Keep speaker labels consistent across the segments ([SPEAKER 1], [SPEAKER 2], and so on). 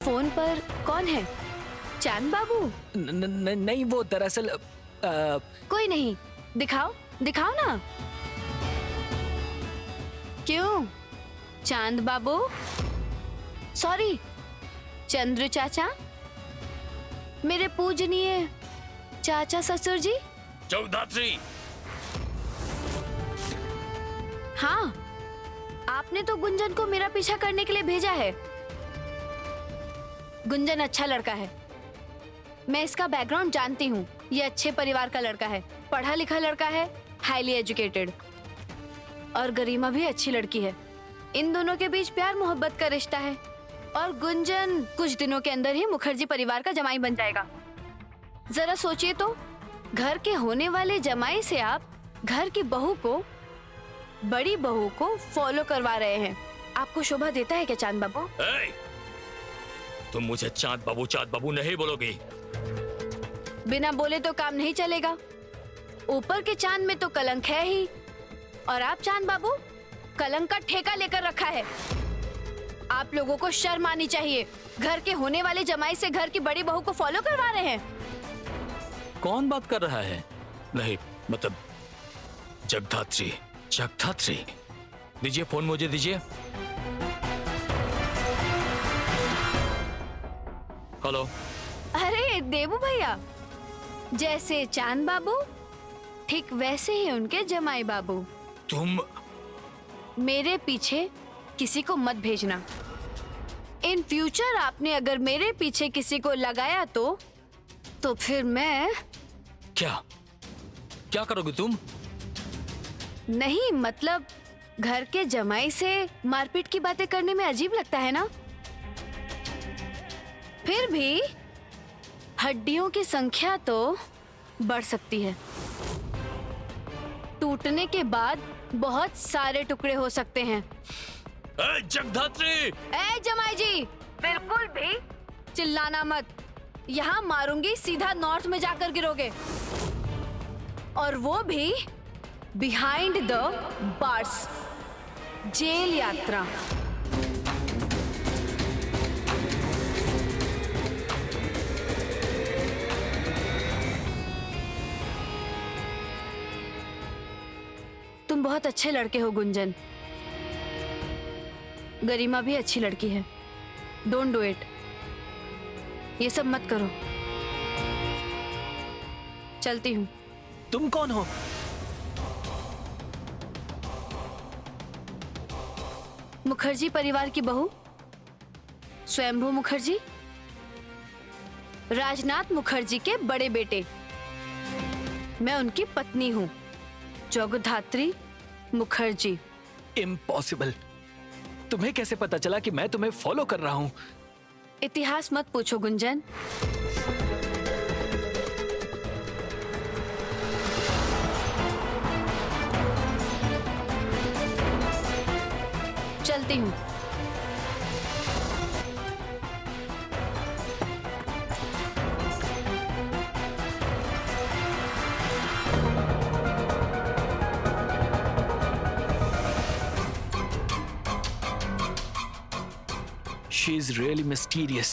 [SPEAKER 1] Phone पर कौन है? चांद बाबू?
[SPEAKER 2] नहीं, वो दरअसल
[SPEAKER 1] कोई नहीं, दिखाओ दिखाओ ना। क्यों चांद बाबू? सॉरी, चंद्र चाचा, मेरे पूजनीय चाचा ससुर जी।
[SPEAKER 3] जगधात्री।
[SPEAKER 1] हाँ, आपने तो गुंजन को मेरा पीछा करने के लिए भेजा है। गुंजन अच्छा लड़का है, मैं इसका बैकग्राउंड जानती हूँ। ये अच्छे परिवार का लड़का है, पढ़ा लिखा लड़का है, हाईली एजुकेटेड। और गरिमा भी अच्छी लड़की है। इन दोनों के बीच प्यार मोहब्बत का रिश्ता है और गुंजन कुछ दिनों के अंदर ही मुखर्जी परिवार का जमाई बन जाएगा। जरा सोचिए तो, घर के होने वाले जमाई से आप घर की बहू को, बड़ी बहू को फॉलो करवा रहे हैं। आपको शोभा देता है क्या चांद बाबू?
[SPEAKER 3] तुम मुझे चांद बाबू नहीं बोलोगी।
[SPEAKER 1] बिना बोले तो काम नहीं चलेगा। ऊपर के चांद में तो कलंक है ही, और आप चांद बाबू कलंक का ठेका लेकर रखा है। आप लोगों को शर्म आनी चाहिए। घर के होने वाले जमाई से घर की बड़ी बहू को फॉलो करवा रहे हैं।
[SPEAKER 3] कौन बात कर रहा है? नहीं, मतलब जगधात्री। दीजिए फोन, मुझे दीजिए। हेलो।
[SPEAKER 1] अरे देवू भैया, जैसे चांद बाबू ठीक वैसे ही उनके जमाई बाबू।
[SPEAKER 3] तुम
[SPEAKER 1] मेरे पीछे किसी को मत भेजना। इन फ्यूचर आपने अगर मेरे पीछे किसी को लगाया तो फिर मैं...
[SPEAKER 3] क्या करोगे तुम?
[SPEAKER 1] नहीं, मतलब घर के जमाई से मारपीट की बातें करने में अजीब लगता है ना? फिर भी हड्डियों की संख्या तो बढ़ सकती है। टूटने के बाद बहुत सारे टुकड़े हो सकते हैं।
[SPEAKER 3] जगधात्री!
[SPEAKER 1] जमाई जी, बिल्कुल भी चिल्लाना मत। यहाँ मारूंगी, सीधा नॉर्थ में जाकर गिरोगे, और वो भी बिहाइंड द बार्स, जेल यात्रा। तुम बहुत अच्छे लड़के हो गुंजन। गरिमा भी अच्छी लड़की है। Don't do it. ये सब मत करो। चलती हूँ।
[SPEAKER 2] तुम कौन हो?
[SPEAKER 1] मुखर्जी परिवार की बहू, स्वयंभू मुखर्जी, राजनाथ मुखर्जी के बड़े बेटे। मैं उनकी पत्नी हूँ, जगधात्री मुखर्जी।
[SPEAKER 2] इम्पॉसिबल। तुम्हें कैसे पता चला कि मैं तुम्हें फॉलो कर रहा हूँ?
[SPEAKER 1] इतिहास मत पूछो गुंजन। चलती हूँ।
[SPEAKER 2] She is really mysterious.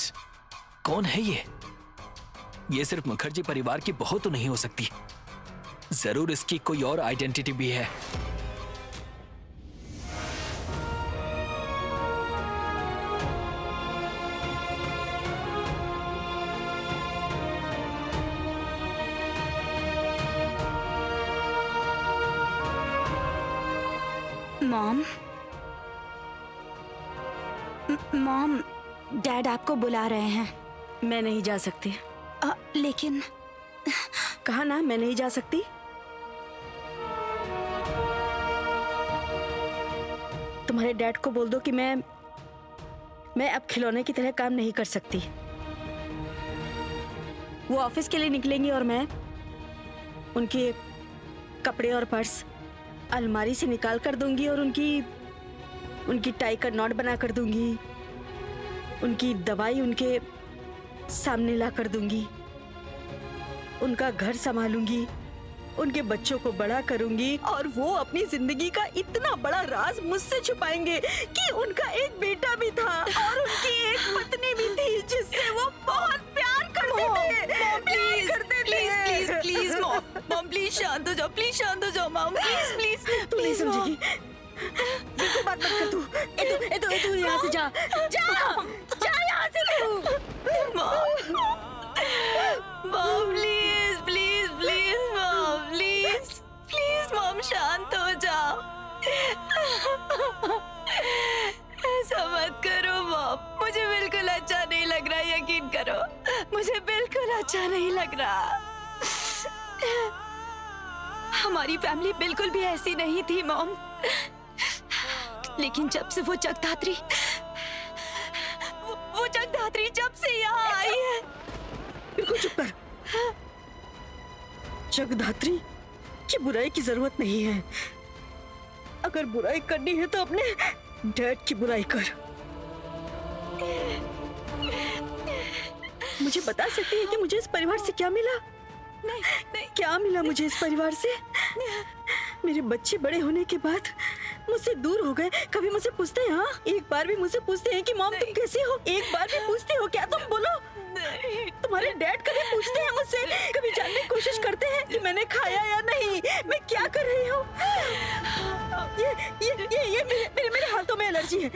[SPEAKER 2] कौन है ये? ये सिर्फ मुखर्जी परिवार की बहू तो नहीं हो सकती। जरूर इसकी कोई और आइडेंटिटी भी है।
[SPEAKER 4] मॉम, डैड आपको बुला रहे हैं।
[SPEAKER 5] मैं नहीं जा सकती।
[SPEAKER 4] लेकिन
[SPEAKER 5] कहा ना, मैं नहीं जा सकती। तुम्हारे डैड को बोल दो कि मैं अब खिलौने की तरह काम नहीं कर सकती। वो ऑफिस के लिए निकलेंगी और मैं उनके कपड़े और पर्स अलमारी से निकाल कर दूंगी और उनकी टाई का नॉट बना कर दूंगी। उनकी दवाई उनके सामने ला कर दूंगी। उनका घर संभालूंगी उनके बच्चों को बड़ा करूंगी और वो अपनी जिंदगी का इतना बड़ा राज मुझसे छुपाएंगे कि उनका एक बेटा भी था और उनकी एक पत्नी भी थी जिससे वो बहुत प्यार करते थे।
[SPEAKER 4] प्लीज
[SPEAKER 5] करते
[SPEAKER 4] प्लीज
[SPEAKER 5] थे।
[SPEAKER 4] Please please mom, mom please शांत हो जाओ, प्लीज शांत हो जाओ मॉम, प्लीज प्लीज
[SPEAKER 5] तू नहीं समझेगी। बिल्कुल बात मत कर तू। तू यहाँ से जा यहाँ से तू।
[SPEAKER 4] Mom please please please mom, please please mom शांत हो जाओ। ऐसा मत करो मॉम, मुझे बिल्कुल अच्छा नहीं लग रहा, यकीन करो मुझे बिल्कुल अच्छा नहीं लग रहा। हमारी फैमिली बिल्कुल भी ऐसी नहीं थी मॉम, लेकिन जब से वो जगदात्री जब से यहाँ आई है।
[SPEAKER 5] बिल्कुल चुप कर। जगदात्री की बुराई की जरूरत नहीं है। अगर बुराई करनी है तो अपने डैड की बुराई कर। मुझे बता सकती है कि मुझे इस परिवार से क्या मिला?
[SPEAKER 4] नहीं
[SPEAKER 5] क्या मिला मुझे इस परिवार से? मेरे बच्चे बड़े होने के बाद मुझसे दूर हो गए। कभी मुझसे पूछते हैं? हाँ, एक बार भी मुझसे पूछते हैं कि मॉम तुम कैसी हो? एक बार भी पूछते हो क्या? तुम बोलो। तुम्हारे डैड कभी पूछते हैं मुझसे? कभी जानने की कोशिश करते हैं कि मैंने खाया या नहीं, मैं क्या कर रही हूँ? ये मेरे हाथों में एलर्जी है।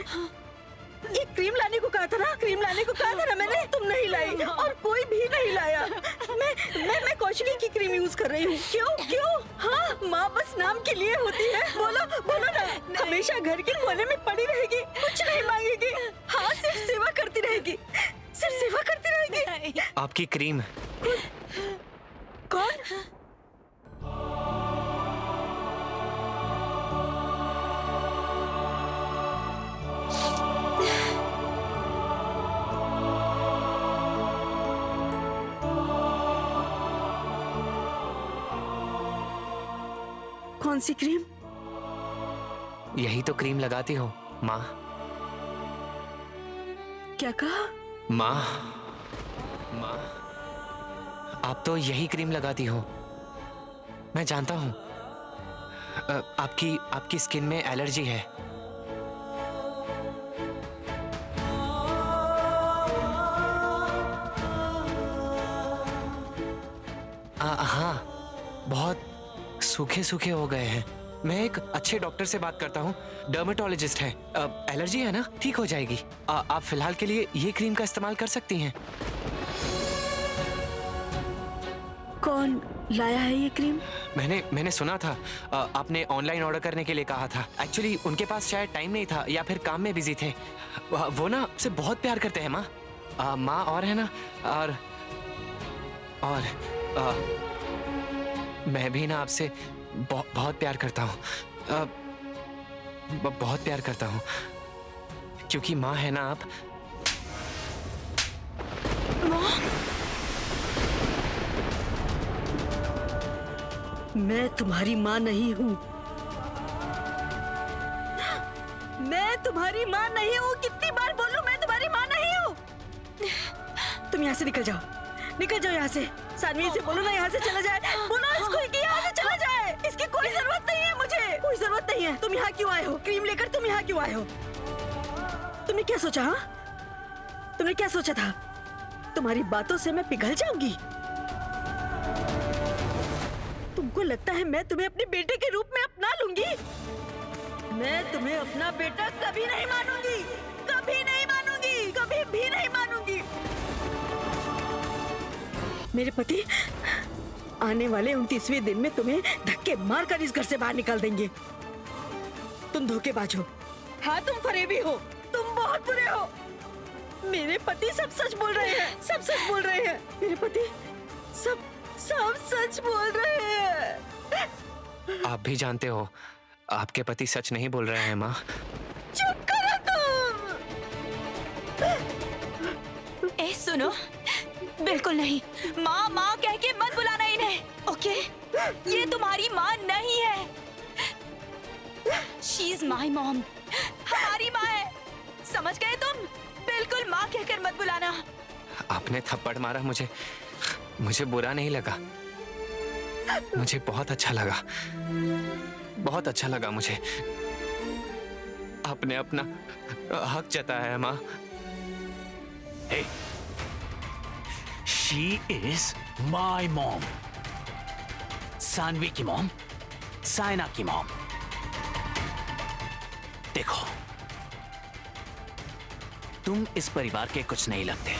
[SPEAKER 5] ये क्रीम लाने को कहा था ना, क्रीम लाने को कहा था ना मैंने, तुम नहीं लाई और कोई भी नहीं लाया। मैं कौशिकी की क्रीम यूज कर रही हूँ। क्यों? हाँ, माँ बस नाम के लिए होती है। बोलो ना। हमेशा घर के कोने में पड़ी रहेगी, कुछ नहीं मांगेगी। हाँ, सिर्फ सेवा करती रहेगी, सिर्फ सेवा करती रहेगी।
[SPEAKER 6] आपकी क्रीम।
[SPEAKER 5] कौन? कौन सी क्रीम?
[SPEAKER 6] यही तो क्रीम लगाती हो माँ।
[SPEAKER 5] क्या कहा?
[SPEAKER 6] माँ आप तो यही क्रीम लगाती हो, मैं जानता हूँ। आपकी स्किन में एलर्जी है। हाँ, बहुत सूखे हो गए हैं। मैं एक अच्छे डॉक्टर से बात करता हूँ, डर्मेटोलॉजिस्ट है। एलर्जी है ना, ठीक हो जाएगी। आप फिलहाल के लिए ये क्रीम का इस्तेमाल कर सकती हैं।
[SPEAKER 5] कौन लाया है ये क्रीम?
[SPEAKER 6] मैंने सुना था आपने ऑनलाइन ऑर्डर करने के लिए कहा था। एक्चुअली उनके पास शायद टाइम नहीं था या फिर काम में बिजी थे। वो ना आपसे बहुत प्यार करते हैं माँ। माँ और है ना, और मैं भी ना आपसे बहुत प्यार करता हूँ। बहुत प्यार करता हूँ, क्योंकि माँ है ना आप।
[SPEAKER 5] मैं तुम्हारी माँ नहीं हूँ। मैं तुम्हारी माँ नहीं हूँ। कितनी बार बोलूं मैं तुम्हारी माँ नहीं हूँ? तुम यहाँ से निकल जाओ यहाँ से। सानवी से बोलो ना यहाँ से चला जाए। बोलो इसको कि यहाँ से चला जाए। इसकी कोई जरूरत नहीं है, मुझे कोई जरूरत नहीं है। तुम यहाँ क्यों आए हो? क्रीम लेकर तुम यहाँ क्यों आए हो? तुमने क्या सोचा? हाँ, तुमने क्या सोचा था? तुम्हारी बातों से मैं पिघल जाऊंगी? तुमको लगता है मैं तुम्हें अपने बेटे के रूप में अपना लूंगी? मैं तुम्हें अपना बेटा कभी नहीं मानूंगी, कभी नहीं मानूंगी, कभी भी नहीं मानूंगी। मेरे पति आने वाले 29वें दिन में तुम्हें धक्के मारकर इस घर से बाहर निकाल देंगे। तुम धोखेबाज हो। हाँ, तुम फरेबी हो, तुम बहुत बुरे हो। मेरे पति सब सच बोल रहे हैं, सब सच बोल रहे हैं। मेरे पति सब सच बोल रहे हैं।
[SPEAKER 6] आप भी जानते हो आपके पति सच नहीं बोल रहे हैं माँ।
[SPEAKER 5] चुप करो तुम।
[SPEAKER 4] ए सुनो, बिल्कुल नहीं। माँ कह के मत बुलाना इन्हें, ओके? ये तुम्हारी माँ नहीं है। शी इज माई मॉम, हमारी माँ है, समझ गए तुम? बिल्कुल माँ कहकर मत बुलाना।
[SPEAKER 6] आपने थप्पड़ मारा, मुझे बुरा नहीं लगा। मुझे बहुत अच्छा लगा, बहुत अच्छा लगा मुझे। आपने अपना हक जताया है माँ।
[SPEAKER 2] Hey, she is my mom. Saanvi की मॉम, साइना की मॉम। देखो, तुम इस परिवार के कुछ नहीं लगते।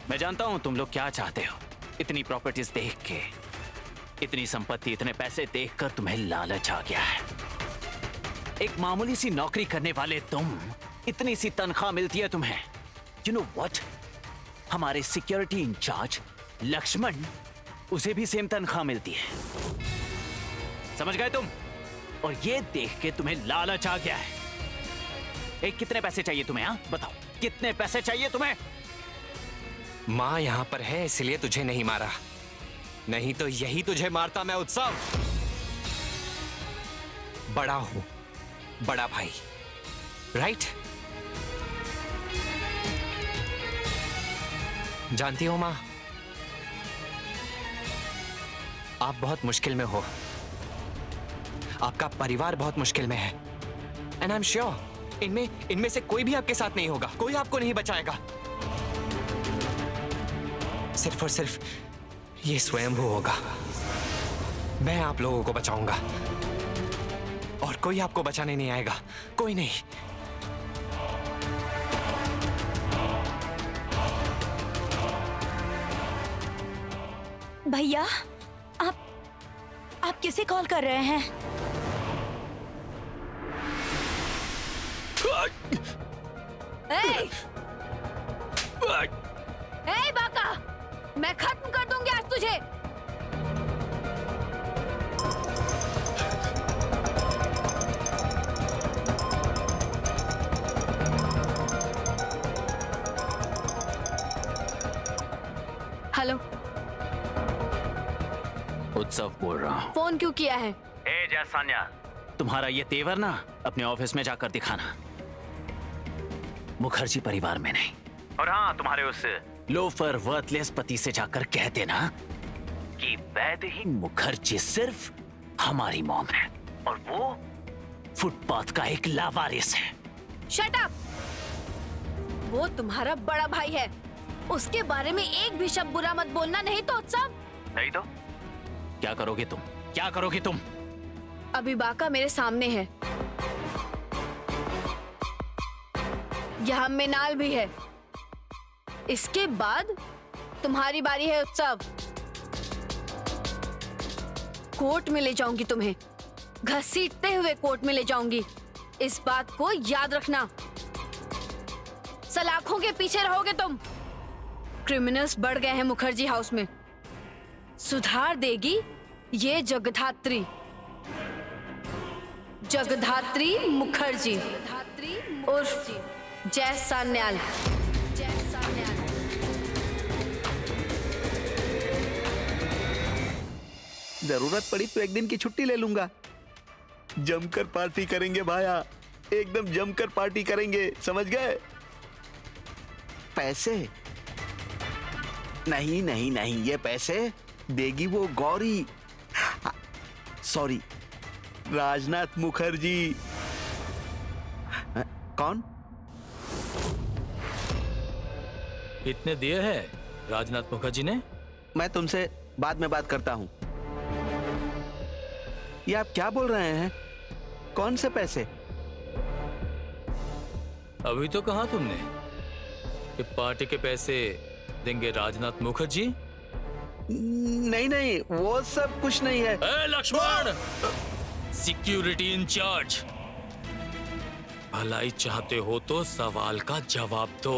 [SPEAKER 2] मैं जानता हूं तुम लोग क्या चाहते हो। इतनी प्रॉपर्टीज देख के, इतनी संपत्ति, इतने पैसे देखकर तुम्हें लालच आ गया है। एक मामूली सी नौकरी करने वाले तुम, इतनी सी तनख्वाह मिलती है तुम्हें। You know what? हमारे सिक्योरिटी इंचार्ज लक्ष्मण, उसे भी सेम तनख्वाह मिलती है। समझ गए तुम? और ये देख के तुम्हें लालच आ गया है। कितने पैसे चाहिए तुम्हें? हाँ बताओ, कितने पैसे चाहिए तुम्हें?
[SPEAKER 6] माँ यहाँ पर है इसलिए तुझे नहीं मारा, नहीं तो यही तुझे मारता मैं। उत्सव, बड़ा हूं, बड़ा भाई, राइट? जानती हो माँ, आप बहुत मुश्किल में हो, आपका परिवार बहुत मुश्किल में है। एंड आई एम श्योर इनमें से कोई भी आपके साथ नहीं होगा, कोई आपको नहीं बचाएगा। सिर्फ और सिर्फ ये स्वयंभू होगा। मैं आप लोगों को बचाऊंगा और कोई आपको बचाने नहीं आएगा, कोई नहीं।
[SPEAKER 4] भैया, आप किसे कॉल कर रहे हैं?
[SPEAKER 1] ए! ए बाका, मैं खत्म कर दूंगी आज तुझे। हेलो,
[SPEAKER 2] उत्सव बोल रहा हूँ।
[SPEAKER 1] फोन क्यों किया है?
[SPEAKER 2] ए जैसान्या, तुम्हारा ये तेवर ना अपने ऑफिस में जाकर दिखाना, मुखर्जी परिवार में नहीं। और हाँ, तुम्हारे उस लोफर वर्थलेस पति से जाकर कह देना कि वैदेही मुखर्जी सिर्फ हमारी मॉम है और वो फुटपाथ का एक लावारिस है।
[SPEAKER 1] Shut up! वो तुम्हारा बड़ा भाई है, उसके बारे में एक भी शब्द बुरा मत बोलना, नहीं तो उत्सव।
[SPEAKER 2] नहीं तो क्या करोगे तुम? क्या करोगे तुम?
[SPEAKER 1] अभी बाका मेरे सामने है, यहाँ मिनाल भी है, इसके बाद तुम्हारी बारी है उत्सव। कोर्ट में ले जाऊंगी तुम्हें, घसीटते हुए कोर्ट में ले जाऊंगी, इस बात को याद रखना। सलाखों के पीछे रहोगे तुम। क्रिमिनल्स बढ़ गए हैं मुखर्जी हाउस में, सुधार देगी ये जगधात्री, जगधात्री मुखर्जी उर्फ जय सान्याल।
[SPEAKER 7] जरूरत पड़ी तो एक दिन की छुट्टी ले लूंगा। जमकर पार्टी करेंगे भाया, एकदम जमकर पार्टी करेंगे, समझ गए? पैसे नहीं नहीं नहीं, ये पैसे देगी वो गौरी, सॉरी राजनाथ मुखर्जी। कौन?
[SPEAKER 3] कितने दिए हैं राजनाथ मुखर्जी ने?
[SPEAKER 7] मैं तुमसे बाद में बात करता हूं। ये आप क्या बोल रहे हैं? कौन से पैसे?
[SPEAKER 3] अभी तो कहा तुमने कि पार्टी के पैसे देंगे राजनाथ मुखर्जी?
[SPEAKER 7] नहीं नहीं, वो सब कुछ नहीं है।
[SPEAKER 3] ए लक्ष्मण, सिक्योरिटी इंचार्ज, भलाई चाहते हो तो सवाल का जवाब दो,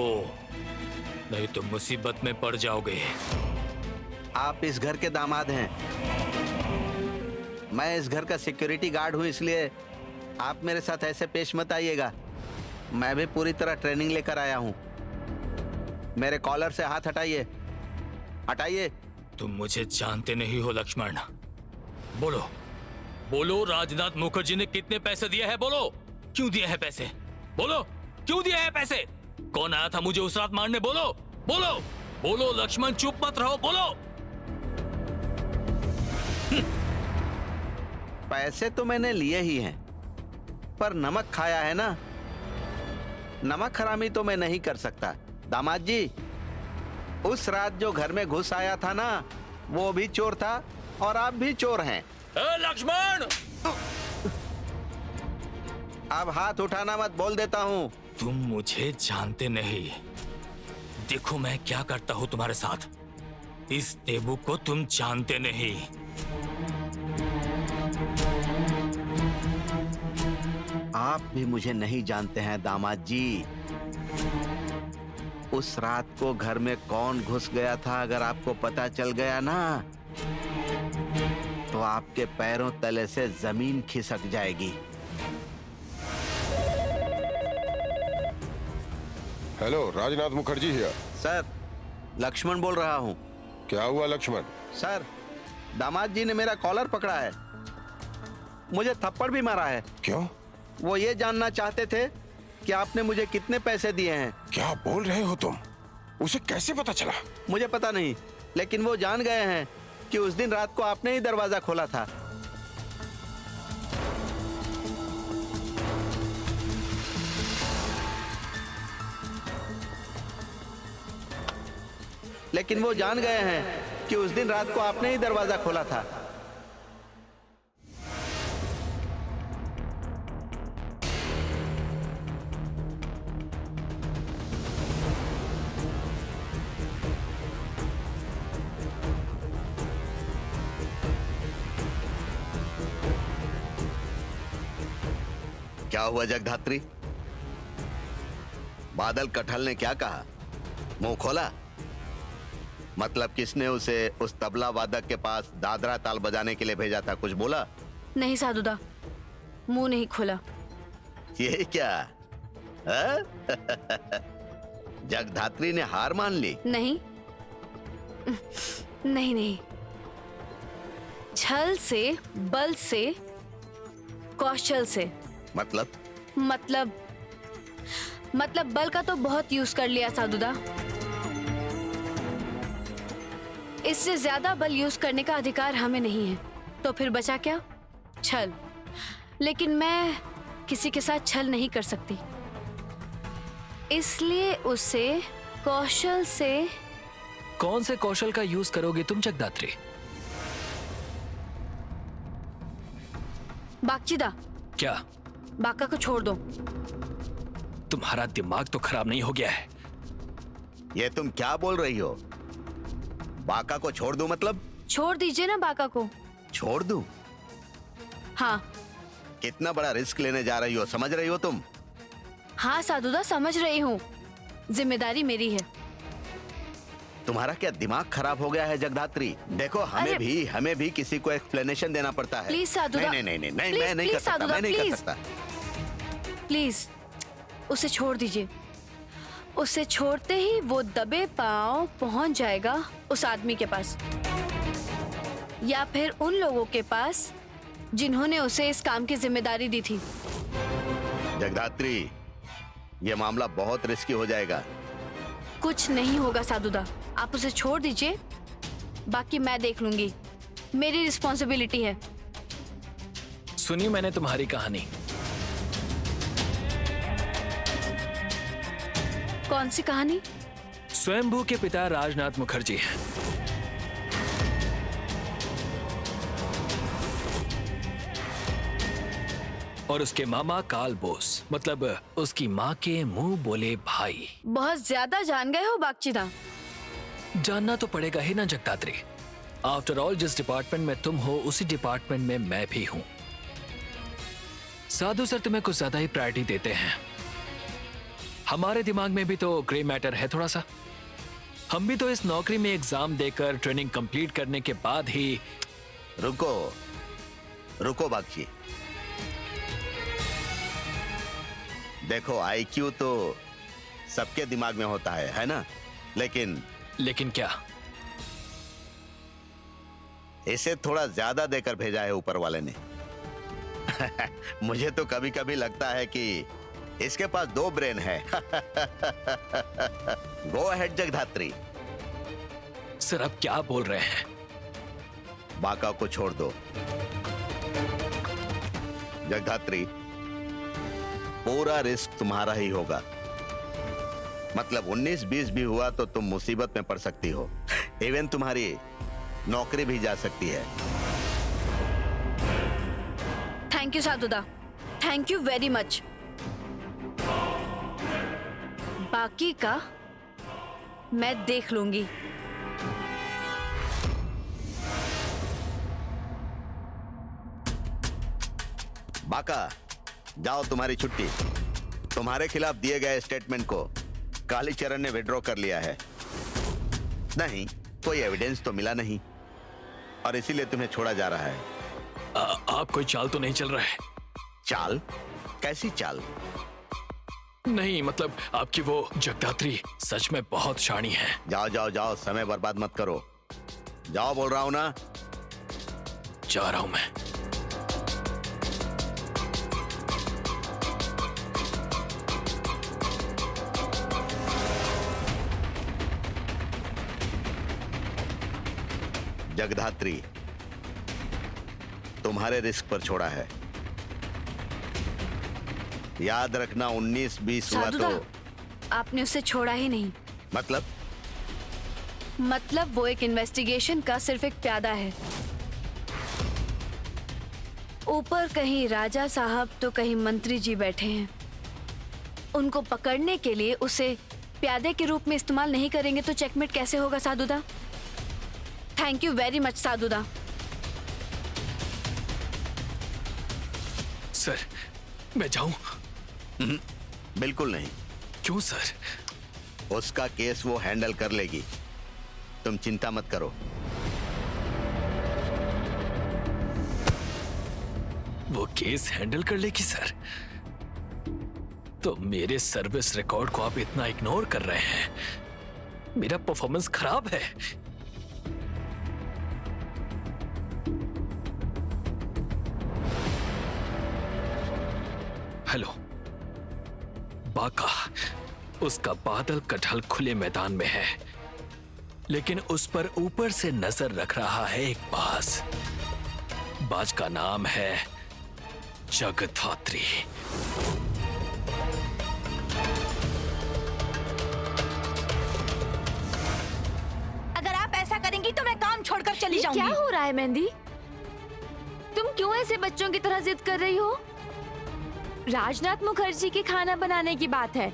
[SPEAKER 3] नहीं तो मुसीबत में पड़ जाओगे।
[SPEAKER 7] आप इस घर के दामाद हैं, मैं इस घर का सिक्योरिटी गार्ड हूं, इसलिए आप मेरे साथ ऐसे पेश मत आइएगा। मैं भी पूरी तरह ट्रेनिंग लेकर आया हूं। मेरे कॉलर से हाथ हटाइए, हटाइए।
[SPEAKER 3] तुम मुझे जानते नहीं हो लक्ष्मण। बोलो बोलो, राजनाथ मुखर्जी ने कितने पैसे दिए हैं? बोलो, क्यों दिए हैं पैसे? बोलो, क्यों दिए हैं पैसे? कौन आया था मुझे उस रात मारने? बोलो बोलो बोलो लक्ष्मण, चुप मत रहो, बोलो।
[SPEAKER 7] पैसे तो मैंने लिए ही हैं, पर नमक खाया है ना। नमक हरामी तो मैं नहीं कर सकता। दामाद जी, उस रात जो घर में घुस आया था ना, वो भी चोर था और आप भी चोर हैं।
[SPEAKER 3] लक्ष्मण,
[SPEAKER 7] अब हाथ उठाना मत, बोल देता हूँ।
[SPEAKER 3] तुम मुझे जानते नहीं। देखो मैं क्या करता हूँ तुम्हारे साथ। इस देवू को तुम जानते नहीं।
[SPEAKER 7] आप भी मुझे नहीं जानते हैं दामाद जी। उस रात को घर में कौन घुस गया था, अगर आपको पता चल गया ना, तो आपके पैरों तले से जमीन खिसक जाएगी।
[SPEAKER 8] Hello, Rajnath Mukherjee here.
[SPEAKER 7] Sir, Laxman बोल रहा हूँ।
[SPEAKER 8] क्या हुआ लक्ष्मण?
[SPEAKER 7] सर, दामाद जी ने मेरा कॉलर पकड़ा है, मुझे थप्पड़ भी मारा है।
[SPEAKER 8] क्यों?
[SPEAKER 7] वो ये जानना चाहते थे कि आपने मुझे कितने पैसे दिए हैं।
[SPEAKER 8] क्या बोल रहे हो तुम? उसे कैसे पता चला?
[SPEAKER 7] मुझे पता नहीं, लेकिन वो जान गए हैं कि उस दिन रात को आपने ही दरवाजा खोला था। लेकिन वो जान गए हैं कि उस दिन रात को आपने ही दरवाजा खोला था। क्या हुआ जगधात्री? बादल कठल ने क्या कहा? मुंह खोला? मतलब किसने उसे उस तबला वादक के पास दादरा ताल बजाने के लिए भेजा था? कुछ बोला?
[SPEAKER 1] नहीं साधुदा, मुंह नहीं खोला।
[SPEAKER 7] ये क्या? जगधात्री ने हार मान ली?
[SPEAKER 1] नहीं नहीं नहीं, छल से, बल से, कौशल से। मतलब बल का तो बहुत यूज कर लिया साधुदा। इससे ज्यादा बल यूज करने का अधिकार हमें नहीं है, तो फिर बचा क्या? छल। लेकिन मैं किसी के साथ छल नहीं कर सकती, इसलिए उसे कौशल से।
[SPEAKER 9] कौन से कौशल का यूज करोगे तुम जगदात्री?
[SPEAKER 1] बागचीदा,
[SPEAKER 9] क्या
[SPEAKER 1] बाका को छोड़ दो।
[SPEAKER 9] तुम्हारा दिमाग तो खराब नहीं हो गया है?
[SPEAKER 7] ये तुम क्या बोल रही हो? बाका को छोड़ दूं मतलब?
[SPEAKER 1] छोड़ दीजिए ना बाका को।
[SPEAKER 7] छोड़ दूं?
[SPEAKER 1] हाँ।
[SPEAKER 7] कितना बड़ा रिस्क लेने जा रही हो, समझ रही हो तुम?
[SPEAKER 1] हाँ साधुदा, समझ रही हूँ, जिम्मेदारी मेरी है।
[SPEAKER 7] तुम्हारा क्या दिमाग खराब हो गया है जगधात्री? देखो, हमें भी किसी को एक्सप्लेनेशन देना पड़ता है।
[SPEAKER 1] प्लीज साधुदा।
[SPEAKER 7] नहीं, मैं नहीं कर सकता, मैं नहीं कर सकता।
[SPEAKER 1] प्लीज उसे छोड़ दीजिए। उसे छोड़ते ही वो दबे पांव पहुंच जाएगा उस आदमी के पास, या फिर उन लोगों के पास जिन्होंने उसे इस काम की जिम्मेदारी दी थी।
[SPEAKER 7] जगधात्री, ये मामला बहुत रिस्की हो जाएगा।
[SPEAKER 1] कुछ नहीं होगा साधुदा, आप उसे छोड़ दीजिए, बाकी मैं देख लूंगी, मेरी रिस्पॉन्सिबिलिटी है।
[SPEAKER 9] सुनी मैंने तुम्हारी कहानी।
[SPEAKER 1] कौन सी कहानी?
[SPEAKER 9] स्वयंभू के पिता राजनाथ मुखर्जी हैं। और उसके मामा काल बोस, मतलब उसकी माँ के मुंह बोले भाई।
[SPEAKER 1] बहुत ज्यादा जान गए हो बागचीदा।
[SPEAKER 9] जानना तो पड़ेगा ही ना जगदात्री। आफ्टर ऑल, जिस डिपार्टमेंट में तुम हो उसी डिपार्टमेंट में मैं भी हूं। साधु सर तुम्हें कुछ ज्यादा ही प्रायोरिटी देते हैं। हमारे दिमाग में भी तो ग्रे मैटर है थोड़ा सा। हम भी तो इस नौकरी में एग्जाम देकर ट्रेनिंग कंप्लीट करने के बाद ही।
[SPEAKER 7] रुको बागची, देखो आईक्यू तो सबके दिमाग में होता है ना? लेकिन
[SPEAKER 9] क्या?
[SPEAKER 7] इसे थोड़ा ज्यादा देकर भेजा है ऊपर वाले ने। मुझे तो कभी कभी लगता है कि इसके पास 2 ब्रेन है। Go ahead Jagaddhatri.
[SPEAKER 9] सर, अब क्या बोल रहे हैं?
[SPEAKER 7] बाका को छोड़ दो। जगधात्री, पूरा रिस्क तुम्हारा ही होगा। मतलब 19-20 भी हुआ तो तुम मुसीबत में पड़ सकती हो। इवन तुम्हारी नौकरी भी जा सकती है।
[SPEAKER 1] Thank you Sadhuda, thank you very much. बाकी का मैं देख लूंगी।
[SPEAKER 7] बाका, जाओ, तुम्हारी छुट्टी। तुम्हारे खिलाफ दिए गए स्टेटमेंट को कालीचरण ने विड्रॉ कर लिया है। नहीं, कोई एविडेंस तो मिला नहीं और इसीलिए तुम्हें छोड़ा जा रहा है।
[SPEAKER 9] आप कोई चाल तो नहीं चल रहा है?
[SPEAKER 7] चाल? कैसी चाल?
[SPEAKER 9] नहीं, मतलब आपकी वो जगदात्री सच में बहुत शानी है।
[SPEAKER 7] जाओ जाओ जाओ, समय बर्बाद मत करो। जाओ, बोल रहा हूं ना।
[SPEAKER 9] जा रहा हूं मैं।
[SPEAKER 7] जगधात्री, तुम्हारे रिस्क पर छोड़ा है। याद रखना, 19-20 हुआ
[SPEAKER 1] साधुदा,
[SPEAKER 7] तो
[SPEAKER 1] आपने उसे छोड़ा ही नहीं। मतलब वो एक इन्वेस्टिगेशन का सिर्फ एक प्यादा है। ऊपर कहीं राजा साहब तो कहीं मंत्री जी बैठे हैं। उनको पकड़ने के लिए उसे प्यादे के रूप में इस्तेमाल नहीं करेंगे तो चेकमेट कैसे होगा Sadhuda? Thank you very much Sadhuda.
[SPEAKER 9] Sir, मैं जाऊं?
[SPEAKER 7] बिल्कुल नहीं।
[SPEAKER 9] क्यों सर?
[SPEAKER 7] उसका केस वो हैंडल कर लेगी, तुम चिंता मत करो।
[SPEAKER 9] वो केस हैंडल कर लेगी सर? तो मेरे सर्विस रिकॉर्ड को आप इतना इग्नोर कर रहे हैं? मेरा परफॉर्मेंस खराब है। हेलो बाका, उसका बादल कटहल खुले मैदान में है, लेकिन उस पर ऊपर से नजर रख रहा है एक बाज। बाज का नाम है जगधात्री।
[SPEAKER 4] अगर आप ऐसा करेंगी तो मैं काम छोड़कर चली जाऊंगी।
[SPEAKER 1] क्या हो रहा है मेहंदी? तुम क्यों ऐसे बच्चों की तरह जिद कर रही हो? राजनाथ मुखर्जी के खाना बनाने की बात है,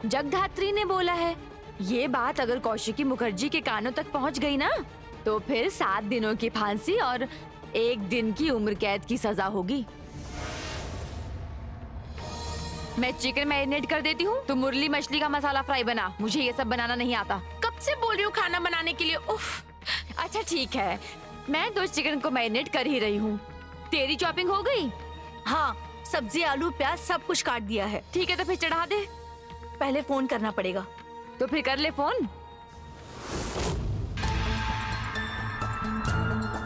[SPEAKER 1] जगधात्री ने बोला है। ये बात अगर कौशिकी मुखर्जी के कानों तक पहुंच गई ना, तो फिर 7 दिनों की फांसी और 1 दिन की उम्र कैद की सजा होगी। मैं चिकन मैरिनेट कर देती हूँ, तुम मुरली मछली का मसाला फ्राई बना। मुझे ये सब बनाना नहीं आता। कब से बोल रही हूँ खाना बनाने के लिए। उफ। अच्छा ठीक है, मैं 2 चिकन को मैरिनेट कर ही रही हूँ। तेरी चॉपिंग हो गई?
[SPEAKER 4] हाँ, सब्जी, आलू, प्याज सब कुछ काट दिया है।
[SPEAKER 1] ठीक है, तो फिर चढ़ा दे।
[SPEAKER 4] पहले फोन करना पड़ेगा।
[SPEAKER 1] तो फिर कर ले फोन।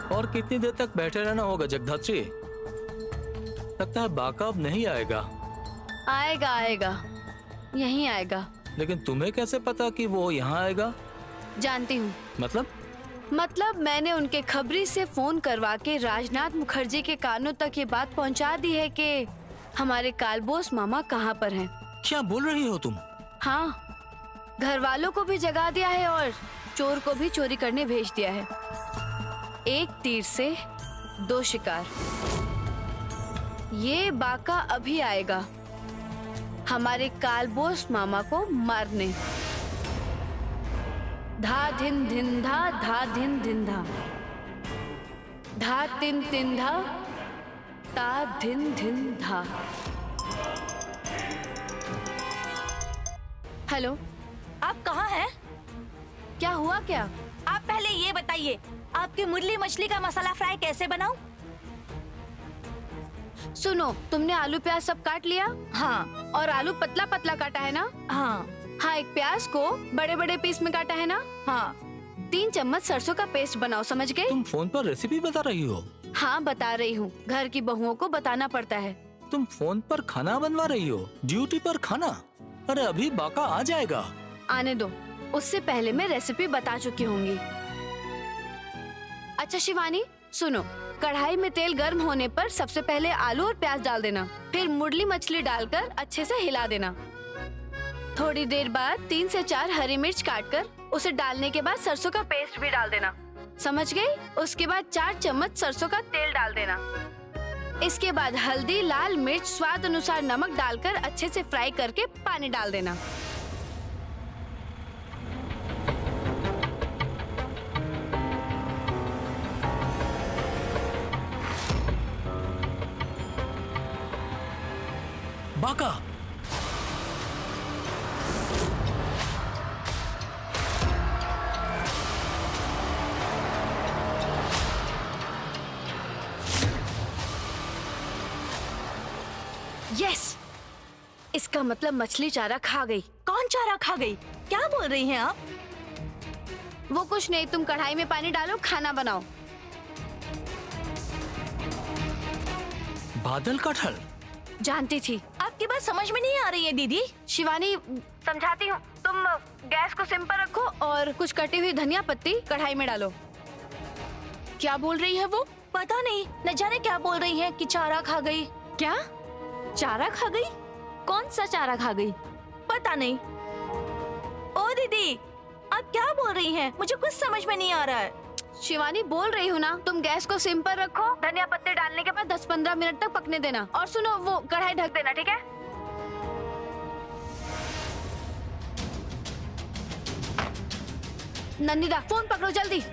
[SPEAKER 3] और कितनी देर तक बैठे रहना होगा जगधात्री? लगता है बाका अब नहीं आएगा।
[SPEAKER 1] आएगा आएगा, यहीं आएगा।
[SPEAKER 3] लेकिन तुम्हें कैसे पता कि वो यहाँ आएगा?
[SPEAKER 1] जानती हूँ। मतलब मैंने उनके खबरी से फोन करवा के राजनाथ मुखर्जी के कानों तक ये बात पहुंचा दी है कि हमारे कालबोस मामा कहाँ पर हैं।
[SPEAKER 3] क्या बोल रही हो तुम?
[SPEAKER 1] हाँ, घर वालों को भी जगा दिया है और चोर को भी चोरी करने भेज दिया है। एक तीर से 2 शिकार। ये बाका अभी आएगा हमारे कालबोस मामा को मारने। धा धिन धिन धा, धा धिन धिन धा, धा तिन तिन धा, ता धिन धिन धा। हेलो,
[SPEAKER 4] आप कहाँ हैं?
[SPEAKER 1] क्या हुआ क्या?
[SPEAKER 4] आप पहले ये बताइए, आपकी मुरली मछली का मसाला फ्राई कैसे बनाऊं?
[SPEAKER 1] सुनो, तुमने आलू प्याज सब काट लिया?
[SPEAKER 4] हाँ।
[SPEAKER 1] और आलू पतला पतला काटा है ना?
[SPEAKER 4] हाँ।
[SPEAKER 1] हाँ, एक प्याज को बड़े बड़े पीस में काटा है ना?
[SPEAKER 4] हाँ।
[SPEAKER 1] 3 चम्मच सरसों का पेस्ट बनाओ, समझ गए?
[SPEAKER 3] तुम फोन पर रेसिपी बता रही हो?
[SPEAKER 1] हाँ, बता रही हूँ। घर की बहुओं को बताना पड़ता है।
[SPEAKER 3] तुम फोन पर खाना बनवा रही हो? ड्यूटी पर खाना? अरे अभी बाका आ जाएगा।
[SPEAKER 1] आने दो, उससे पहले मैं रेसिपी बता चुकी होंगी। अच्छा शिवानी, सुनो, कढ़ाई में तेल गर्म होने पर सबसे पहले आलू और प्याज डाल देना, फिर मुरली मछली डालकर अच्छे से हिला देना। थोड़ी देर बाद 3 से 4 हरी मिर्च काटकर उसे डालने के बाद सरसों का पेस्ट भी डाल देना। समझ गई? उसके बाद 4 चम्मच सरसों का तेल डाल देना। इसके बाद हल्दी, लाल मिर्च, स्वाद अनुसार नमक डालकर अच्छे से फ्राई करके पानी डाल देना।
[SPEAKER 3] बाका,
[SPEAKER 1] यस, इसका मतलब मछली चारा खा गई।
[SPEAKER 4] कौन चारा खा गई? क्या बोल रही हैं आप?
[SPEAKER 1] वो कुछ नहीं, तुम कढ़ाई में पानी डालो, खाना बनाओ।
[SPEAKER 3] बादल कटहल?
[SPEAKER 1] जानती थी।
[SPEAKER 4] आपकी बात समझ में नहीं आ रही है दीदी।
[SPEAKER 1] शिवानी, समझाती हूँ। तुम गैस को सिम पर रखो और कुछ कटी हुई धनिया पत्ती कढ़ाई में डालो।
[SPEAKER 4] क्या बोल रही है वो? पता नहीं, न जाने क्या बोल रही है कि चारा खा गई।
[SPEAKER 1] क्या? चारा खा गई? कौन सा चारा खा गई?
[SPEAKER 4] पता नहीं। ओ दीदी, आप क्या बोल रही हैं? मुझे कुछ समझ में नहीं आ रहा है।
[SPEAKER 1] शिवानी, बोल रही हूँ ना, तुम गैस को सिम पर रखो, धनिया पत्ते डालने के बाद 10-15 मिनट तक पकने देना। और सुनो, वो कढ़ाई ढक देना, ठीक है? नंदिता, फोन पकड़ो जल्दी।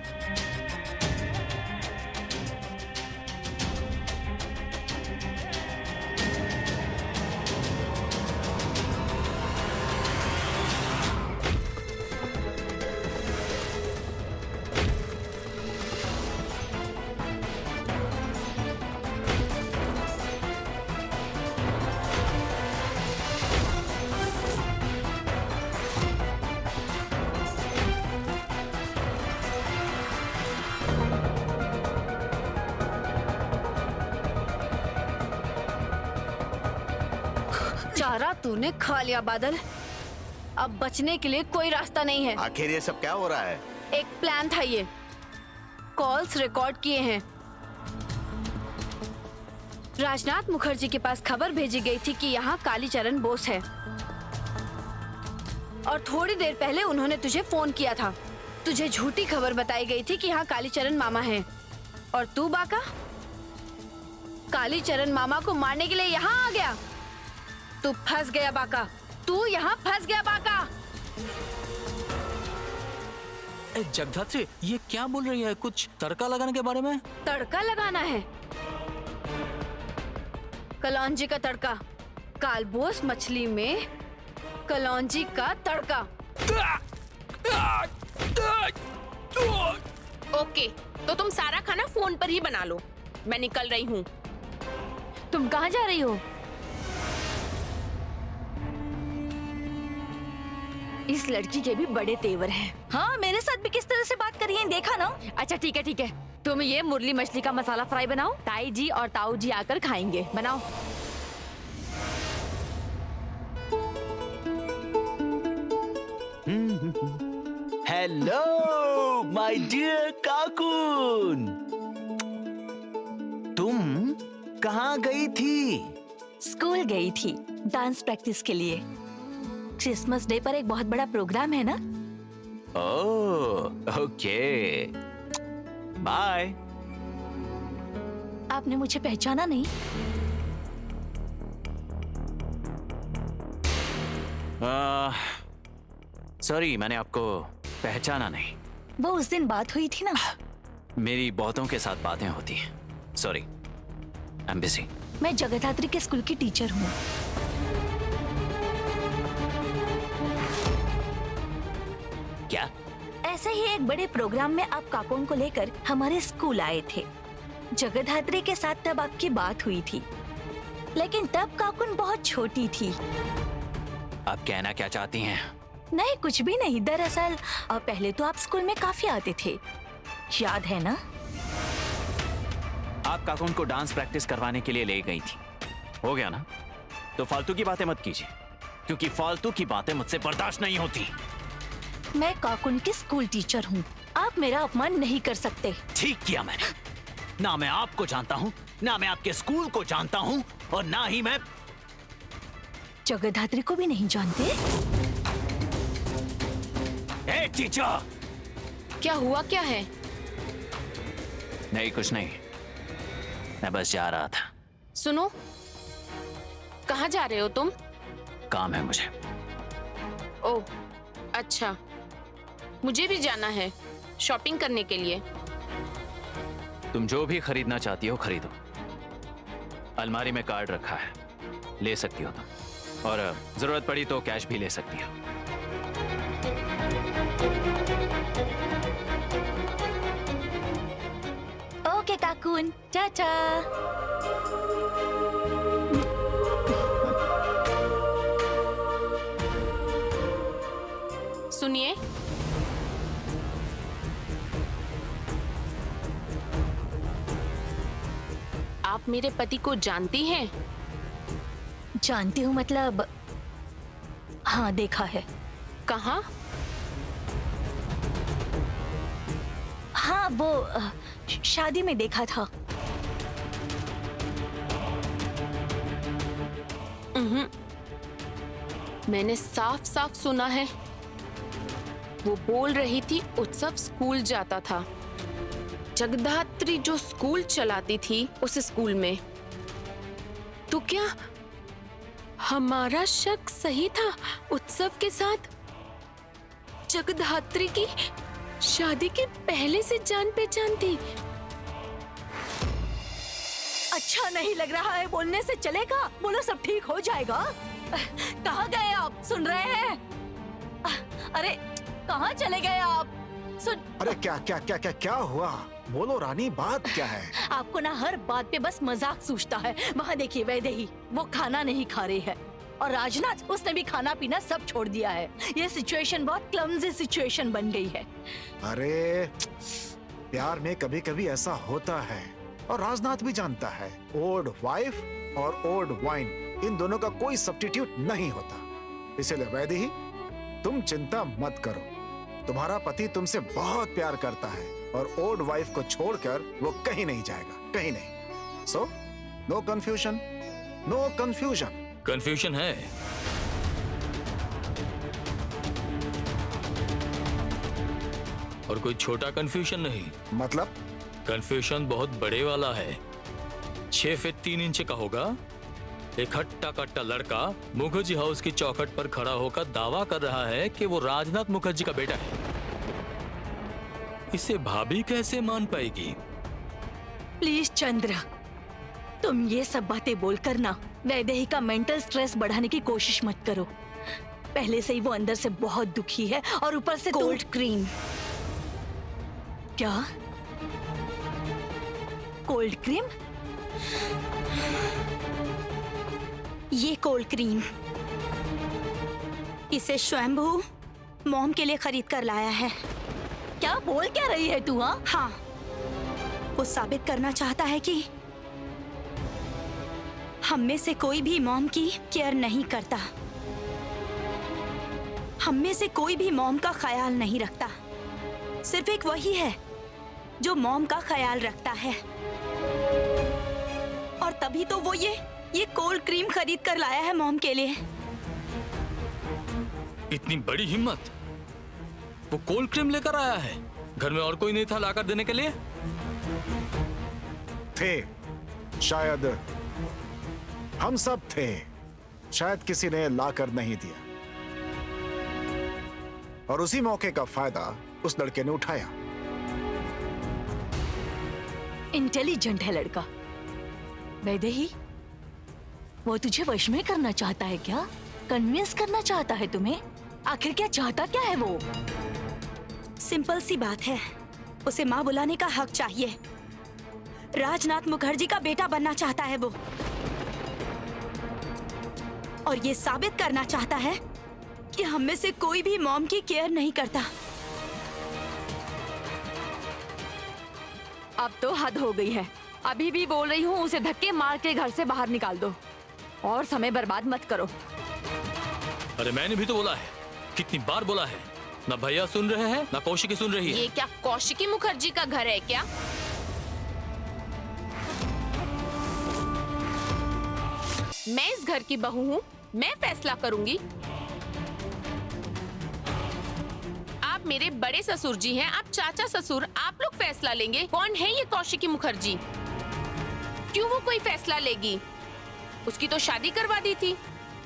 [SPEAKER 1] चारा तूने खा लिया बादल, अब बचने के लिए कोई रास्ता नहीं है।
[SPEAKER 7] आखिर ये सब क्या हो रहा है?
[SPEAKER 1] एक प्लान था ये। कॉल्स रिकॉर्ड किए हैं। राजनाथ मुखर्जी के पास खबर भेजी गई थी कि यहाँ कालीचरण बोस है और थोड़ी देर पहले उन्होंने तुझे फोन किया था। तुझे झूठी खबर बताई गई थी कि यहाँ कालीचरण मामा हैं और तू बाका कालीचरण मामा को मारने के लिए यहाँ आ गया। तू फंस गया बाका, तू यहाँ फंस गया बाका।
[SPEAKER 3] जगधात्री, ये क्या बोल रही है? कुछ तड़का लगाने के बारे में?
[SPEAKER 1] तड़का लगाना है? कलौंजी का तड़का। कालबोस मछली में कलौंजी का तड़का।
[SPEAKER 10] ओके, तो तुम सारा खाना फोन पर ही बना लो, मैं निकल रही हूँ।
[SPEAKER 1] तुम कहाँ जा रही हो? इस लड़की के भी बड़े तेवर हैं।
[SPEAKER 4] हाँ, मेरे साथ भी किस तरह से बात करी है, देखा ना?
[SPEAKER 1] अच्छा ठीक है, तुम ये मुरली मछली का मसाला फ्राई बनाओ, ताई जी और ताऊ जी आकर खाएंगे। बनाओ।
[SPEAKER 2] हेलो माय डियर काकुन, तुम कहाँ गई थी?
[SPEAKER 4] स्कूल गई थी डांस प्रैक्टिस के लिए। क्रिसमस डे पर एक बहुत बड़ा प्रोग्राम है ना।
[SPEAKER 2] ओह, ओके, बाय।
[SPEAKER 4] आपने मुझे पहचाना नहीं?
[SPEAKER 2] सॉरी, मैंने आपको पहचाना नहीं।
[SPEAKER 4] वो उस दिन बात हुई थी ना।
[SPEAKER 2] मेरी बहुतों के साथ बातें होती हैं। Sorry, I am busy.
[SPEAKER 4] मैं जगधात्री के स्कूल की टीचर हूँ।
[SPEAKER 2] क्या?
[SPEAKER 4] ऐसे ही एक बड़े प्रोग्राम में आप काकोन को लेकर हमारे स्कूल आए थे। जगधात्री के साथ तब आपकी बात हुई थी, लेकिन तब काकुन बहुत छोटी थी।
[SPEAKER 2] आप कहना क्या चाहती हैं?
[SPEAKER 4] नहीं, कुछ भी नहीं। दरअसल पहले तो आप स्कूल में काफी आते थे, याद है ना?
[SPEAKER 2] आप काकुन को डांस प्रैक्टिस करवाने के लिए ले गई थी, हो गया ना? तो फालतू की बातें मत कीजिए, क्योंकि फालतू की बातें मुझसे बर्दाश्त नहीं होती।
[SPEAKER 4] मैं काकुन की स्कूल टीचर हूँ, आप मेरा अपमान नहीं कर सकते।
[SPEAKER 2] ठीक किया मैंने, ना मैं आपको जानता हूं, ना मैं आपके स्कूल को जानता हूं, और ना ही मैं
[SPEAKER 4] जगधात्री को भी नहीं जानते?
[SPEAKER 2] A teacher!
[SPEAKER 10] क्या हुआ क्या है?
[SPEAKER 2] नहीं, कुछ नहीं, मैं बस जा रहा था।
[SPEAKER 10] सुनो, कहाँ जा रहे हो तुम?
[SPEAKER 2] काम है मुझे।
[SPEAKER 10] ओह, अच्छा, मुझे भी जाना है शॉपिंग करने के लिए।
[SPEAKER 2] तुम जो भी खरीदना चाहती हो खरीदो। अलमारी में कार्ड रखा है, ले सकती हो तुम, और जरूरत पड़ी तो कैश भी ले सकती हो।
[SPEAKER 4] ओके काकून, टाटा।
[SPEAKER 10] सुनिए, आप मेरे पति को जानती हैं?
[SPEAKER 4] जानती हूँ मतलब, हाँ देखा है।
[SPEAKER 10] कहाँ?
[SPEAKER 4] हाँ वो शादी में देखा था।
[SPEAKER 10] मैंने साफ साफ सुना है, वो बोल रही थी उत्सव स्कूल जाता था। जगधात्री जो स्कूल चलाती थी उस स्कूल में। तो क्या हमारा शक सही था? उत्सव के साथ जगधात्री की शादी के पहले से जान पहचान थी।
[SPEAKER 4] अच्छा नहीं लग रहा है बोलने से चलेगा? बोलो सब ठीक हो जाएगा। कहाँ गए आप? सुन रहे हैं? अरे कहाँ चले गए आप? सुन।
[SPEAKER 11] अरे क्या क्या क्या क्या क्या हुआ? बोलो रानी, बात क्या है?
[SPEAKER 4] आपको ना हर बात पे बस मजाक सूझता है। वहाँ देखिए वैदेही, वो खाना नहीं खा रही है, और राजनाथ, उसने भी खाना पीना सब छोड़ दिया है। ये सिचुएशन बहुत क्लमजी सिचुएशन बन गई है।
[SPEAKER 11] अरे प्यार में कभी कभी ऐसा होता है, और राजनाथ भी जानता है। ओल्ड वाइफ और ओल्ड वाइन, इन दोनों का कोई सब्स्टिट्यूट नहीं होता। इसलिए वैदेही, तुम चिंता मत करो। तुम्हारा पति तुमसे बहुत प्यार करता है, और ओल्ड वाइफ को छोड़कर वो कहीं नहीं जाएगा, कहीं नहीं। So no confusion, no confusion.
[SPEAKER 3] Confusion है, और कोई छोटा कंफ्यूजन नहीं।
[SPEAKER 11] मतलब?
[SPEAKER 3] कंफ्यूजन बहुत बड़े वाला है। 6 फीट 3 इंच का होगा। एक हट्टा कट्टा लड़का मुखर्जी हाउस की चौखट पर खड़ा होकर दावा कर रहा है कि वो राजनाथ मुखर्जी का बेटा है। इसे भाभी कैसे मान पाएगी?
[SPEAKER 4] प्लीज चंद्र, तुम ये सब बातें बोलकर ना वैदेही का मेंटल स्ट्रेस बढ़ाने की कोशिश मत करो। पहले से ही वो अंदर से बहुत दुखी है, और ऊपर से कोल्ड क्रीम। क्या? Cold cream?
[SPEAKER 5] ये कोल्ड क्रीम इसे स्वयंभू मॉम के लिए खरीद कर लाया है।
[SPEAKER 4] क्या बोल क्या रही है तू?
[SPEAKER 5] हाँ, वो साबित करना चाहता है कि हम में से कोई भी मॉम की केयर नहीं करता। हम में से कोई भी मॉम का ख्याल नहीं रखता। सिर्फ एक वही है जो मॉम का ख्याल रखता है, और तभी तो वो ये कोल्ड क्रीम खरीद कर लाया है मॉम के लिए।
[SPEAKER 3] इतनी बड़ी हिम्मत! वो कोल्ड क्रीम लेकर आया है? घर में और कोई नहीं था लाकर देने के लिए?
[SPEAKER 11] थे, शायद हम सब थे, शायद किसी ने लाकर नहीं दिया, और उसी मौके का फायदा उस लड़के ने उठाया।
[SPEAKER 4] इंटेलिजेंट है लड़का। वैदेही, वो तुझे वश में करना चाहता है क्या? कन्विंस करना चाहता है तुम्हें? आखिर क्या चाहता क्या है वो?
[SPEAKER 5] सिंपल सी बात है, उसे माँ बुलाने का हक चाहिए। राजनाथ मुखर्जी का बेटा बनना चाहता है वो, और ये साबित करना चाहता है कि हम में से कोई भी मॉम की केयर नहीं करता।
[SPEAKER 1] अब तो हद हो गई है। अभी भी बोल रही हूँ, उसे धक्के मार के घर से बाहर निकाल दो, और समय बर्बाद मत करो।
[SPEAKER 3] अरे मैंने भी तो बोला है, कितनी बार बोला है। ना भैया सुन रहे हैं, ना कौशिकी सुन रही है।
[SPEAKER 10] ये क्या कौशिकी मुखर्जी का घर है क्या? मैं इस घर की बहू हूँ, मैं फैसला करूंगी। आप मेरे बड़े ससुर जी हैं, आप चाचा ससुर, आप लोग फैसला लेंगे कौन है ये कौशिकी मुखर्जी। क्यों वो कोई फैसला लेगी? उसकी तो शादी करवा दी थी,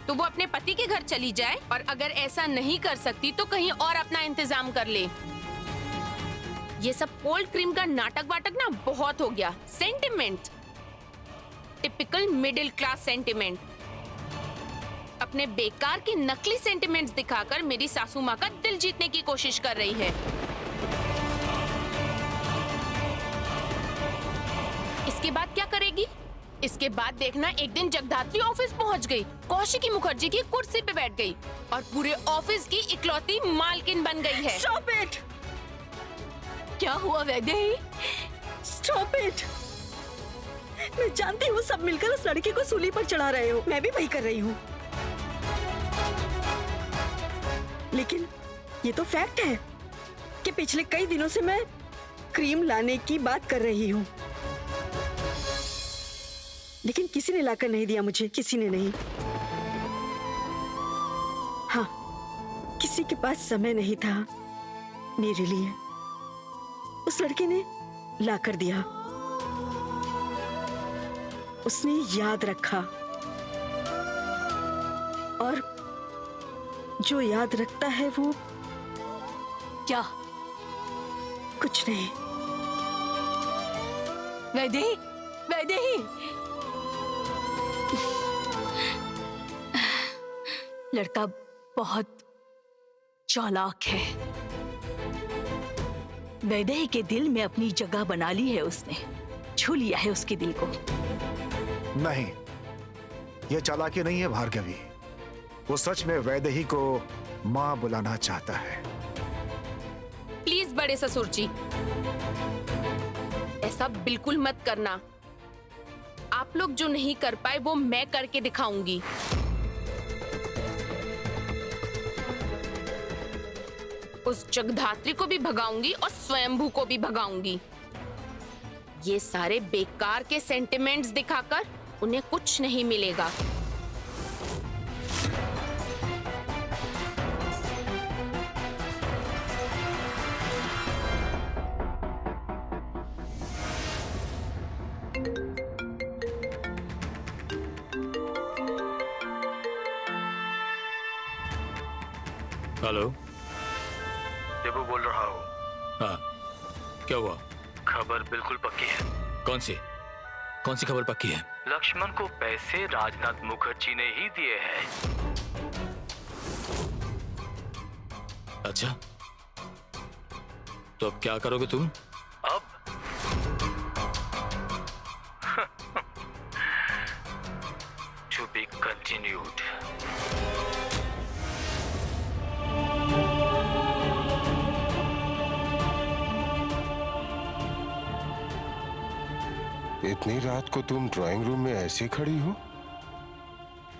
[SPEAKER 10] तो वो अपने पति के घर चली जाए, और अगर ऐसा नहीं कर सकती तो कहीं और अपना इंतजाम कर ले। ये सब कोल्ड क्रीम का नाटक वाटक ना बहुत हो गया। Sentiment, typical middle class sentiment. अपने बेकार के नकली सेंटिमेंट्स दिखाकर मेरी सासू माँ का दिल जीतने की कोशिश कर रही है। इसके बाद क्या करेगी? इसके बाद देखना, एक दिन जगधात्री ऑफिस पहुंच गई, कौशिकी मुखर्जी की कुर्सी पे बैठ गई और पूरे ऑफिस की इकलौती मालकिन बन गई है।
[SPEAKER 5] Stop it!
[SPEAKER 4] क्या हुआ वैदेही?
[SPEAKER 5] Stop it! मैं जानती हूँ सब मिलकर उस लड़की को सूली पर चढ़ा रहे हो, मैं भी वही कर रही हूँ, लेकिन ये तो फैक्ट है कि पिछले कई दिनों से मैं क्रीम लाने की बात कर रही हूँ, लेकिन किसी ने लाकर नहीं दिया मुझे, किसी ने नहीं। हाँ, किसी के पास समय नहीं था मेरे लिए, उस लड़के ने लाकर दिया, उसने याद रखा, और जो याद रखता है वो
[SPEAKER 4] क्या?
[SPEAKER 5] कुछ नहीं।
[SPEAKER 4] वैदेही, वैदेही! लड़का बहुत चालाक है। वैदेही के दिल में अपनी जगह बना ली है उसने, छू लिया है उसके दिल को।
[SPEAKER 11] नहीं, ये चालाकी नहीं है भार्गवी, वो सच में वैदेही को माँ बुलाना चाहता है।
[SPEAKER 10] प्लीज बड़े ससुर जी, ऐसा बिल्कुल मत करना। आप लोग जो नहीं कर पाए वो मैं करके दिखाऊंगी। उस जगधात्री को भी भगाऊंगी और स्वयंभू को भी भगाऊंगी। ये सारे बेकार के सेंटिमेंट्स दिखाकर उन्हें कुछ नहीं मिलेगा।
[SPEAKER 3] हेलो,
[SPEAKER 9] देबू बोल रहा हूँ।
[SPEAKER 3] हाँ, क्या हुआ?
[SPEAKER 9] खबर बिल्कुल पक्की है।
[SPEAKER 3] कौन सी खबर पक्की है?
[SPEAKER 9] लक्ष्मण को पैसे राजनाथ मुखर्जी ने ही दिए हैं।
[SPEAKER 3] अच्छा, तो अब क्या करोगे तुम?
[SPEAKER 9] अब to be continued।
[SPEAKER 8] इतनी रात को तुम ड्राइंग रूम में ऐसे खड़ी हो?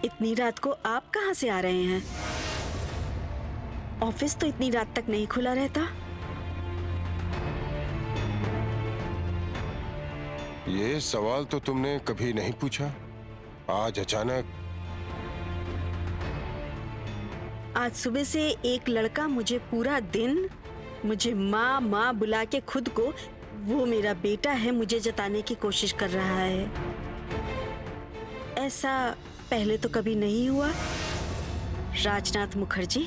[SPEAKER 5] इतनी रात को आप कहाँ से आ रहे हैं? ऑफिस तो इतनी रात तक नहीं खुला रहता।
[SPEAKER 8] ये सवाल तो तुमने कभी नहीं पूछा, आज अचानक।
[SPEAKER 5] आज सुबह से एक लड़का मुझे पूरा दिन मुझे माँ माँ बुला के खुद को वो मेरा बेटा है मुझे जताने की कोशिश कर रहा है। ऐसा पहले तो कभी नहीं हुआ राजनाथ मुखर्जी।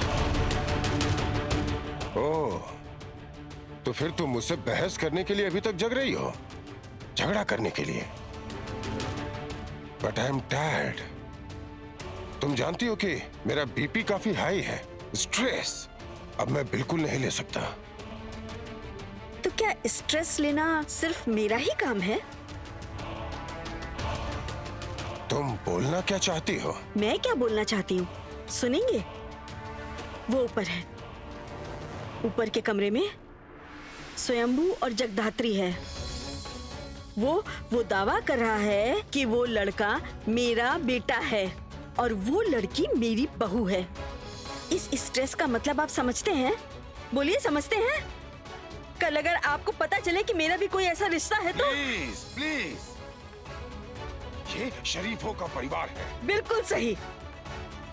[SPEAKER 8] ओह, तो फिर तुम मुझसे बहस करने के लिए अभी तक जग रही हो, झगड़ा करने के लिए। But I am tired. तुम जानती हो कि मेरा बीपी काफी हाई है, स्ट्रेस अब मैं बिल्कुल नहीं ले सकता।
[SPEAKER 5] तो क्या स्ट्रेस लेना सिर्फ मेरा ही काम है?
[SPEAKER 8] तुम बोलना क्या चाहती हो?
[SPEAKER 5] मैं क्या बोलना चाहती हूँ सुनेंगे? वो ऊपर है, ऊपर के कमरे में स्वयंभू और जगधात्री है। वो दावा कर रहा है कि वो लड़का मेरा बेटा है और वो लड़की मेरी बहू है। इस स्ट्रेस का मतलब आप समझते हैं? बोलिए, समझते हैं? कल अगर आपको पता चले कि मेरा भी कोई ऐसा रिश्ता है तो
[SPEAKER 8] प्लीज प्लीज, ये शरीफों का परिवार है।
[SPEAKER 5] बिल्कुल सही,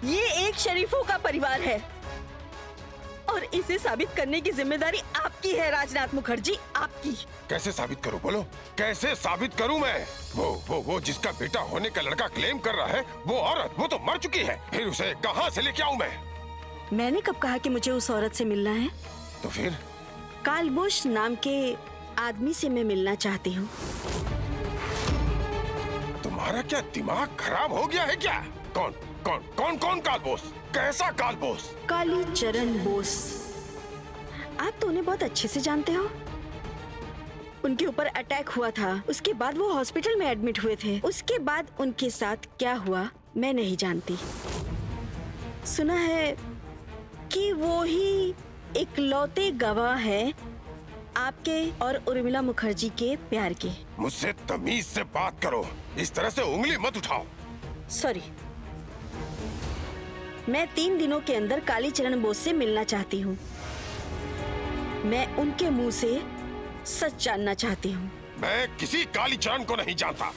[SPEAKER 5] ये एक शरीफों का परिवार है और इसे साबित करने की जिम्मेदारी आपकी है राजनाथ मुखर्जी, आपकी।
[SPEAKER 8] कैसे साबित करूं, बोलो कैसे साबित करूं मैं? वो जिसका बेटा होने का लड़का क्लेम कर रहा है, वो औरत वो तो मर चुकी है, फिर उसे कहां से लेके आऊं मैं?
[SPEAKER 5] मैंने कब कहा कि मुझे उस औरत से मिलना है?
[SPEAKER 8] तो फिर
[SPEAKER 5] कालबोश नाम के आदमी से मैं मिलना चाहती हूँ।
[SPEAKER 8] तुम्हारा क्या दिमाग खराब हो गया है क्या? कौन कौन कौन कौन कालबोस? कैसा कालबोस?
[SPEAKER 5] काली चरण बोस। आप तो उन्हें बहुत अच्छे से जानते हो। उनके ऊपर अटैक हुआ था, उसके बाद वो हॉस्पिटल में एडमिट हुए थे। उसके बाद उनके साथ क्या हुआ मैं नहीं जानती। सुना है कि वो ही इकलौते गवाह है आपके और उर्मिला मुखर्जी के प्यार के।
[SPEAKER 8] मुझसे तमीज से बात करो, इस तरह से उंगली मत उठाओ।
[SPEAKER 5] सॉरी, मैं 3 दिनों के अंदर काली चरण बोस से मिलना चाहती हूँ। मैं उनके मुंह से सच जानना चाहती हूँ।
[SPEAKER 8] मैं किसी काली चरण को नहीं जानता,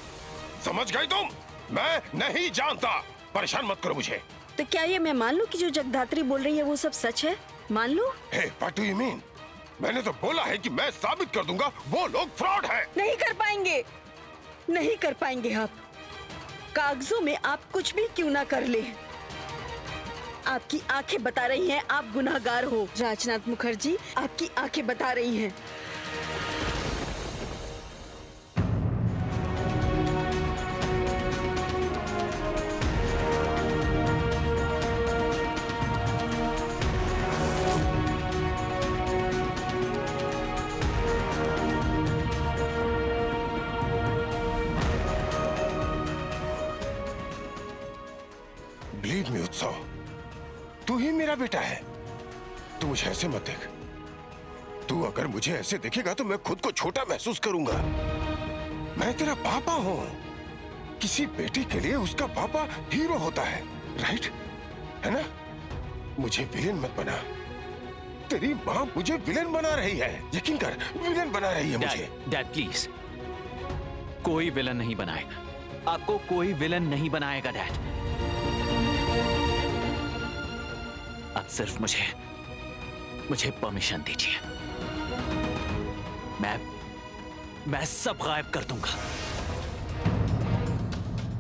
[SPEAKER 8] समझ गई तुम? मैं नहीं जानता, परेशान मत करो मुझे।
[SPEAKER 5] तो क्या ये मैं मान लूं कि जो जगधात्री बोल रही है वो सब सच है? मान लूं?
[SPEAKER 8] Hey, what do you mean? मैंने तो बोला है कि मैं साबित कर दूंगा वो लोग फ्रॉड हैं।
[SPEAKER 5] नहीं कर पाएंगे, नहीं कर पाएंगे आप। कागजों में आप कुछ भी क्यों ना कर ले, आपकी आंखें बता रही हैं आप गुनाहगार हो। राजनाथ मुखर्जी, आपकी आंखें बता रही हैं।
[SPEAKER 8] बिलीव मी उत्सव, तू ही मेरा बेटा है। तू मुझे ऐसे मत देख। तू अगर मुझे ऐसे देखेगा तो मैं खुद को छोटा महसूस करूंगा। मैं तेरा पापा हूं। किसी बेटी के लिए उसका पापा हीरो होता है, राइट? है ना? मुझे विलेन मत बना। तेरी माँ मुझे विलेन बना रही है, यकीन कर, विलेन बना रही है मुझे।
[SPEAKER 2] डैड प्लीज, कोई विलन नहीं बनाएगा आपको, कोई विलन नहीं बनाएगा डैड। अब सिर्फ मुझे परमिशन दीजिए, मैं सब गायब कर दूंगा।